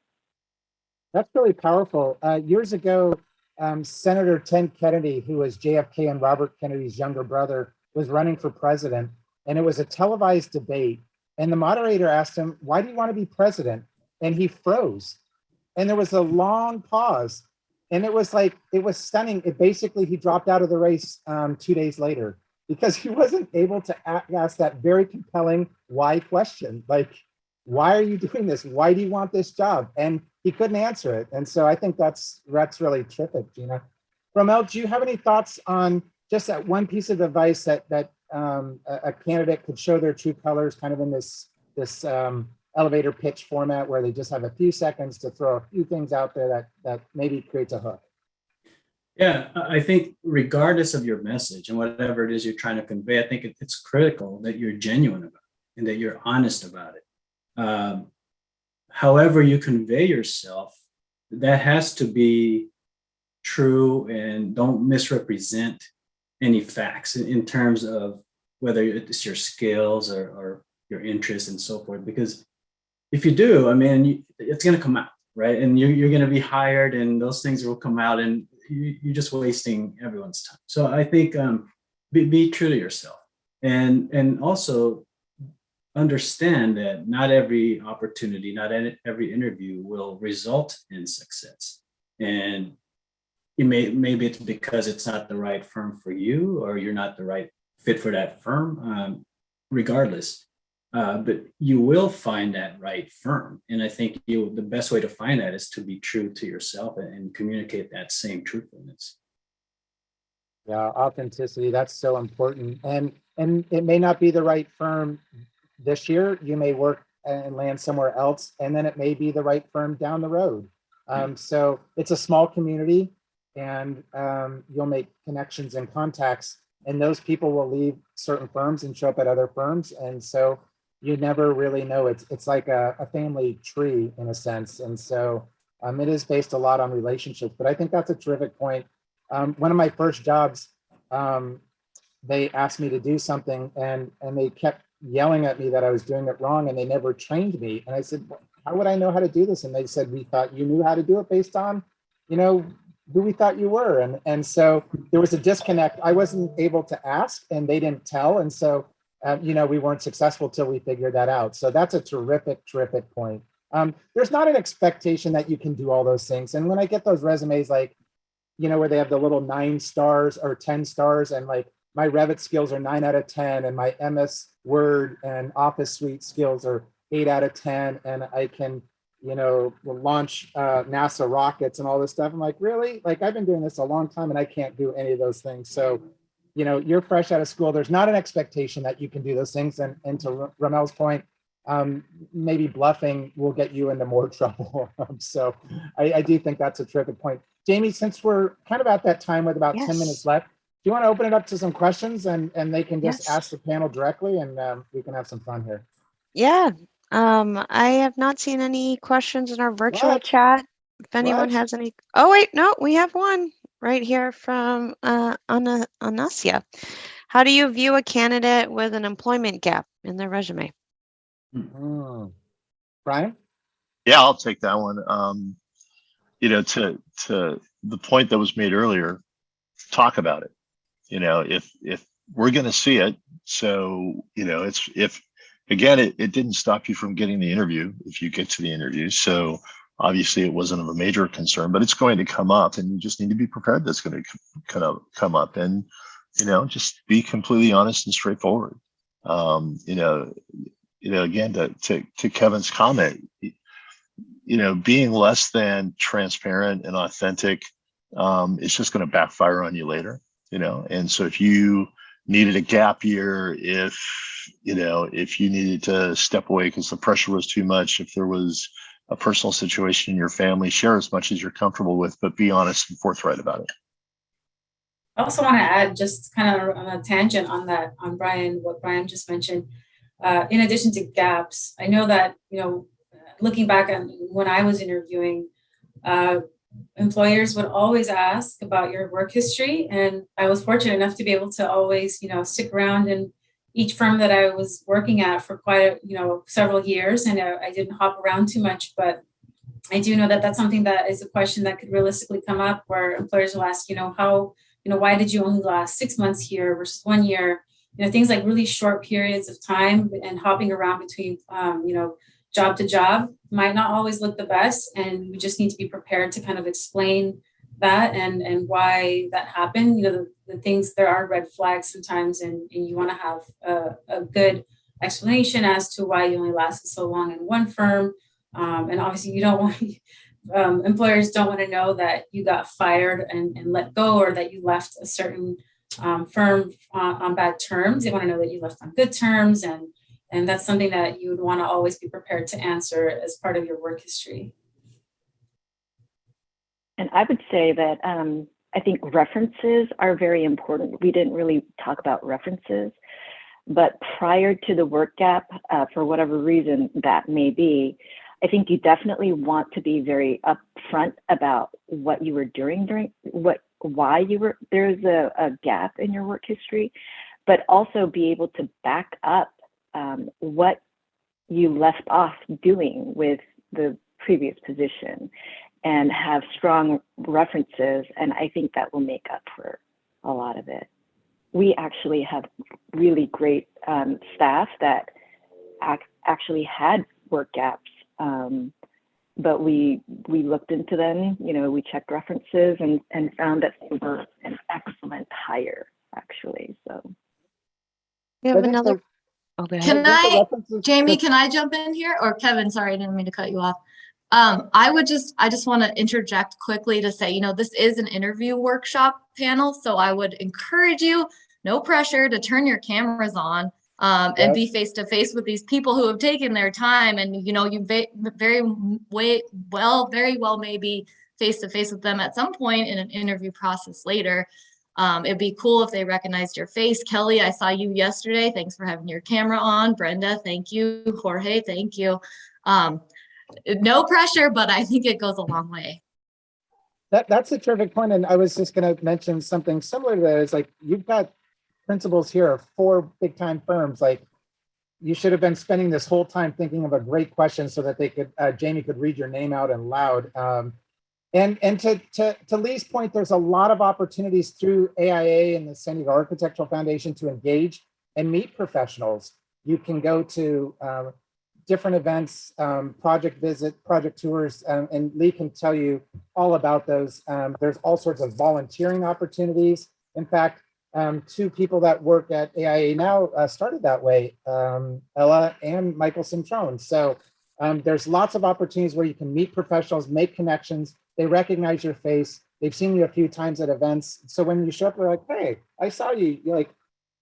That's really powerful. Years ago, Senator Ted Kennedy, who was JFK and Robert Kennedy's younger brother, was running for president. And it was a televised debate. And the moderator asked him, why do you want to be president? And he froze. And there was a long pause. And it was like, it was stunning. It basically, he dropped out of the race 2 days later because he wasn't able to ask that very compelling why question. Like, why are you doing this? Why do you want this job? And he couldn't answer it. And so I think that's really terrific, Gina. Romel, do you have any thoughts on just that one piece of advice that a candidate could show their true colors kind of in this elevator pitch format where they just have a few seconds to throw a few things out there that maybe creates a hook? Yeah, I think regardless of your message and whatever it is you're trying to convey, I think it's critical that you're genuine about it and that you're honest about it. However you convey yourself, that has to be true, and don't misrepresent any facts in terms of whether it's your skills or your interests and so forth. Because if you do, I mean, it's going to come out, right? And you're going to be hired, and those things will come out, and you're just wasting everyone's time. So I think be true to yourself, and also understand that not every opportunity, not every interview will result in success. And maybe it's because it's not the right firm for you, or you're not the right fit for that firm, regardless. But you will find that right firm. And I think the best way to find that is to be true to yourself and communicate that same truthfulness. Yeah, authenticity, that's so important. And it may not be the right firm this year. You may work and land somewhere else, and then it may be the right firm down the road. So it's a small community, and you'll make connections and contacts, and those people will leave certain firms and show up at other firms. And so you never really know. It's like a family tree in a sense. And so it is based a lot on relationships, but I think that's a terrific point. One of my first jobs, they asked me to do something, and they kept yelling at me that I was doing it wrong, and they never trained me. And I said, how would I know how to do this? And they said, we thought you knew how to do it based on, who we thought you were. And so there was a disconnect. I wasn't able to ask, and they didn't tell. And so, we weren't successful till we figured that out. So that's a terrific point. There's not an expectation that you can do all those things. And when I get those resumes, like, where they have the little 9 stars or 10 stars, and like my Revit skills are 9 out of 10, and my MS Word and Office Suite skills are 8 out of 10, and I can, launch NASA rockets and all this stuff. I'm like, really? Like, I've been doing this a long time, and I can't do any of those things. So, you're fresh out of school. There's not an expectation that you can do those things. And to Romel's point, maybe bluffing will get you into more trouble. So I do think that's a terrific point. Jamie, since we're kind of at that time with about 10 minutes left, do you want to open it up to some questions, and they can just ask the panel directly, and we can have some fun here? Yeah. I have not seen any questions in our virtual chat. If anyone has any. Oh, wait, no, we have one right here from Anasia. How do you view a candidate with an employment gap in their resume? Brian? Yeah, I'll take that one. To the point that was made earlier, talk about it. If we're going to see it, so it's if again it didn't stop you from getting the interview if you get to the interview. So obviously it wasn't of a major concern, but it's going to come up, and you just need to be prepared that's going to kind of come up, and just be completely honest and straightforward. Again, to Kevin's comment, being less than transparent and authentic, it's just going to backfire on you later. And so if you needed a gap year, if if you needed to step away because the pressure was too much, if there was a personal situation in your family, share as much as you're comfortable with, but be honest and forthright about it. I also want to add, just kind of on a tangent on that, on what Brian just mentioned. In addition to gaps, I know that, looking back on when I was interviewing, employers would always ask about your work history. And I was fortunate enough to be able to always, stick around in each firm that I was working at for quite several years. And I didn't hop around too much, but I do know that that's something that is a question that could realistically come up, where employers will ask, why did you only last 6 months here versus 1 year? Things like really short periods of time and hopping around between, job to job might not always look the best. And we just need to be prepared to kind of explain that and why that happened. The things, there are red flags sometimes, and you want to have a good explanation as to why you only lasted so long in one firm. And obviously you don't want, employers don't want to know that you got fired and let go, or that you left a certain firm on bad terms. They want to know that you left on good terms. And that's something that you would want to always be prepared to answer as part of your work history. And I would say that I think references are very important. We didn't really talk about references, but prior to the work gap, for whatever reason that may be, I think you definitely want to be very upfront about what you were doing why you were, there's a gap in your work history, but also be able to back up what you left off doing with the previous position, and have strong references. And I think that will make up for a lot of it. We actually have really great staff that actually had work gaps, but we looked into them, we checked references and found that they were an excellent hire, actually. So We have another. Okay. Jamie, can I jump in here? Or Kevin, sorry, I didn't mean to cut you off. I just want to interject quickly to say, this is an interview workshop panel, so I would encourage you, no pressure, to turn your cameras on and be face to face with these people who have taken their time, and you very well may be face to face with them at some point in an interview process later. It'd be cool if they recognized your face. Kelly, I saw you yesterday. Thanks for having your camera on. Brenda, thank you. Jorge, thank you. No pressure, but I think it goes a long way. That's a terrific point. And I was just going to mention something similar to that. It's like, you've got principals here of 4 big time firms. Like, you should have been spending this whole time thinking of a great question so that they could, Jamie could read your name out and loud. And to Lee's point, there's a lot of opportunities through AIA and the San Diego Architectural Foundation to engage and meet professionals. You can go to different events, project tours, and Lee can tell you all about those. There's all sorts of volunteering opportunities. In fact, 2 people that work at AIA now started that way, Ella and Michael Centrone. So there's lots of opportunities where you can meet professionals, make connections. They recognize your face. They've seen you a few times at events. So when you show up, they're like, hey, I saw you. You're like,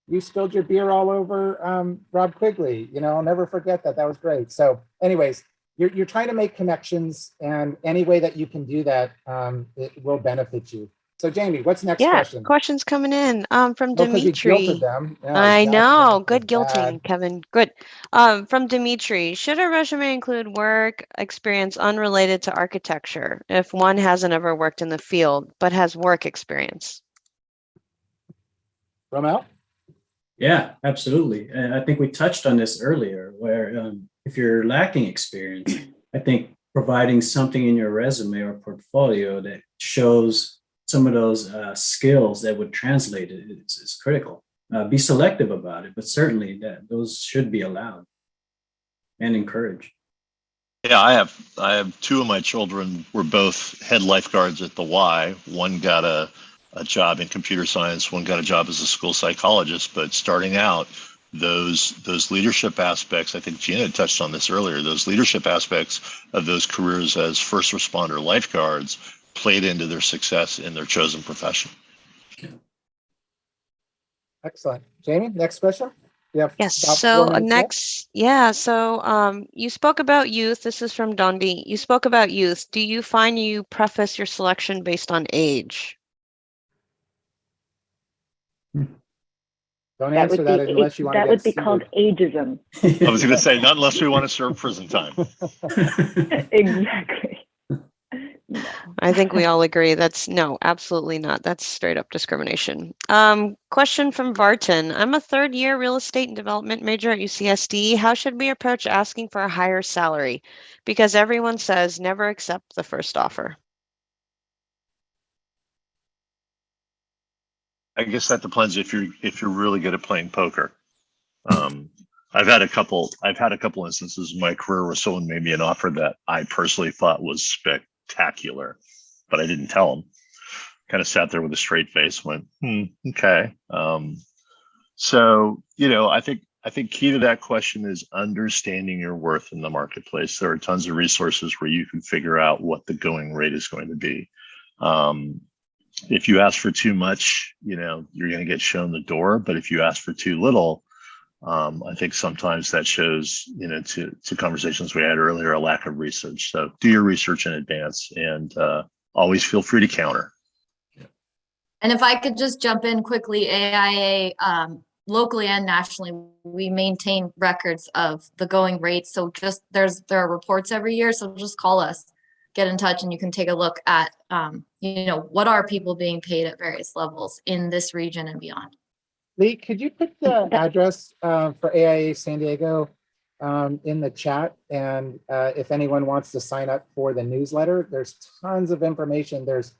you spilled your beer all over Rob Quigley. I'll never forget that. That was great. So anyways, you're trying to make connections, and any way that you can do that, it will benefit you. So Jamie, what's next question? Questions coming in from Dimitri. I know, good guilting, Kevin. Good. From Dimitri, should a resume include work experience unrelated to architecture if one hasn't ever worked in the field but has work experience? Romel? Yeah, absolutely. And I think we touched on this earlier, where if you're lacking experience, I think providing something in your resume or portfolio that shows some of those skills that would translate it is critical. Be selective about it, but certainly those should be allowed and encouraged. Yeah, I have 2 of my children were both head lifeguards at the Y. One got a job in computer science, one got a job as a school psychologist. But starting out, those leadership aspects, I think Gina touched on this earlier, those leadership aspects of those careers as first responder lifeguards played into their success in their chosen profession. Excellent. Jamie, next question. Yeah. Yes. So next, you spoke about youth. This is from Dondi. You spoke about youth. Do you find you preface your selection based on age? Don't answer that unless you want to get That would be called ageism. I was going to say, not unless we want to serve prison time. Exactly. No. I think we all agree that's no, absolutely not. That's straight up discrimination. Question from Vartan. I'm a third-year real estate and development major at UCSD. How should we approach asking for a higher salary? Because everyone says never accept the first offer. I guess that depends if you're really good at playing poker. I've had a couple instances in my career where someone made me an offer that I personally thought was spectacular, but I didn't tell them. Kind of sat there with a straight face, went, okay. So, I think key to that question is understanding your worth in the marketplace. There are tons of resources where you can figure out what the going rate is going to be. If you ask for too much, you're going to get shown the door. But if you ask for too little, I think sometimes that shows, to conversations we had earlier, a lack of research. So do your research in advance and always feel free to counter. And if I could just jump in quickly, AIA, locally and nationally, we maintain records of the going rates. So there are reports every year. So just call us, get in touch, and you can take a look at, what are people being paid at various levels in this region and beyond. Lee, could you put the address for AIA San Diego in the chat? And if anyone wants to sign up for the newsletter, there's tons of information. There's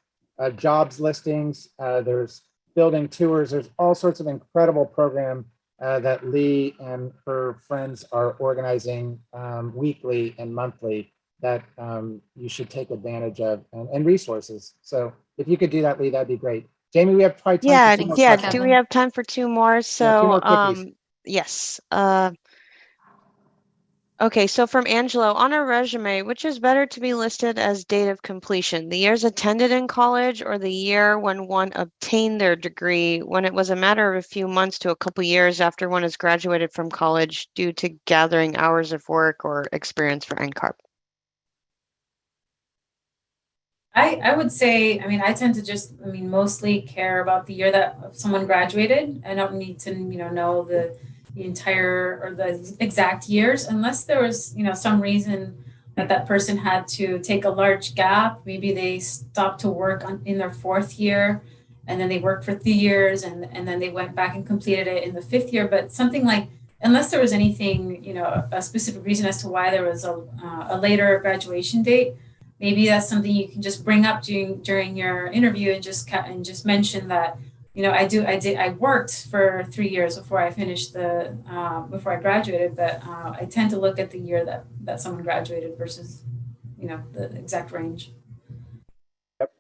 jobs listings, there's building tours, there's all sorts of incredible program that Lee and her friends are organizing weekly and monthly that you should take advantage of, and resources. So if you could do that, Lee, that'd be great. Jamie, we have probably time for two more questions. Do we have time for two more? So, two more quickies. yes. Okay, so from Angelo, on a resume, which is better to be listed as date of completion, the years attended in college or the year when one obtained their degree, when it was a matter of a few months to a couple years after one has graduated from college due to gathering hours of work or experience for NCARB? I would say, I tend to mostly care about the year that someone graduated. I don't need to, know the entire or the exact years, unless there was, some reason that person had to take a large gap. Maybe they stopped to work in their fourth year, and then they worked for 3 years, and then they went back and completed it in the fifth year. But something like, unless there was anything, a specific reason as to why there was a later graduation date, maybe that's something you can just bring up during your interview and just mention that, I worked for 3 years before I finished before I graduated, but I tend to look at the year that someone graduated versus, the exact range. Yep.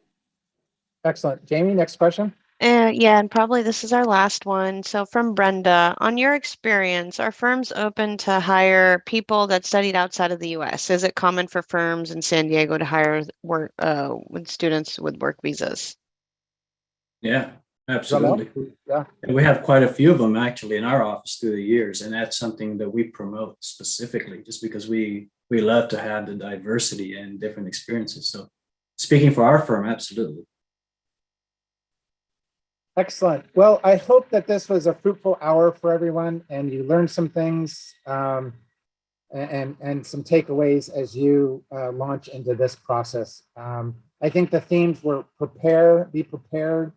Excellent. Jamie, next question. Yeah, and probably this is our last one. So from Brenda, on your experience, are firms open to hire people that studied outside of the U.S.? Is it common for firms in San Diego to hire with students with work visas? Yeah, absolutely. Yeah. And we have quite a few of them actually in our office through the years. And that's something that we promote specifically just because we love to have the diversity and different experiences. So speaking for our firm, absolutely. Excellent. Well, I hope that this was a fruitful hour for everyone and you learned some things and some takeaways as you launch into this process. I think the themes were be prepared,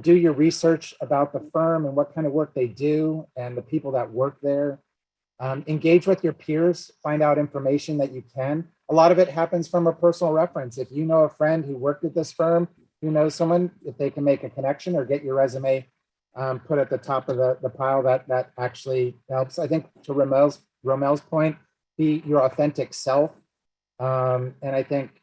do your research about the firm and what kind of work they do and the people that work there. Engage with your peers, find out information that you can. A lot of it happens from a personal reference. If you know a friend who worked at this firm, you know someone, if they can make a connection or get your resume put at the top of the pile, that actually helps. I think to Romel's point, be your authentic self. And I think,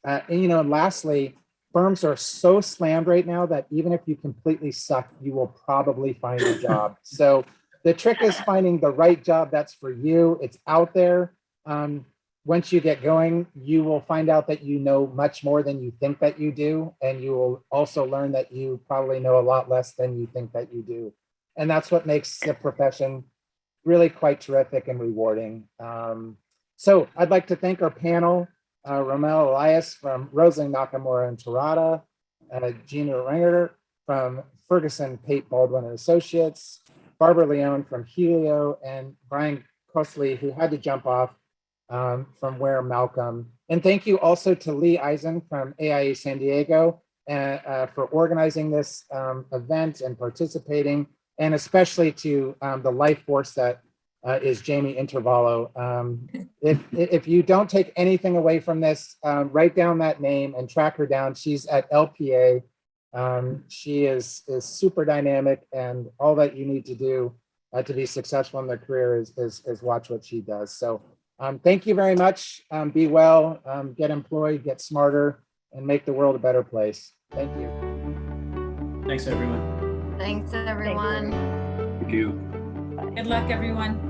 lastly, firms are so slammed right now that even if you completely suck, you will probably find a job. So the trick is finding the right job that's for you. It's out there. once you get going, you will find out that you know much more than you think that you do. And you will also learn that you probably know a lot less than you think that you do. And that's what makes the profession really quite terrific and rewarding. So I'd like to thank our panel, Romel Elias from Rosling Nakamura and Terada, Gina Renger from Ferguson, Pate Baldwin and Associates, Barbara Leone from Helio, and Brian Cosley, who had to jump off from Where Malcolm. And thank you also to Lee Eisen from AIA San Diego for organizing this event and participating, and especially to the life force that is Jamie Intervallo. If you don't take anything away from this, write down that name and track her down. She's at LPA. She is super dynamic, and all that you need to do to be successful in their career is watch what she does. So thank you very much. Be well, get employed, get smarter, and make the world a better place. Thank you. Thanks, everyone. Thanks, everyone. Thank you. Good luck, everyone.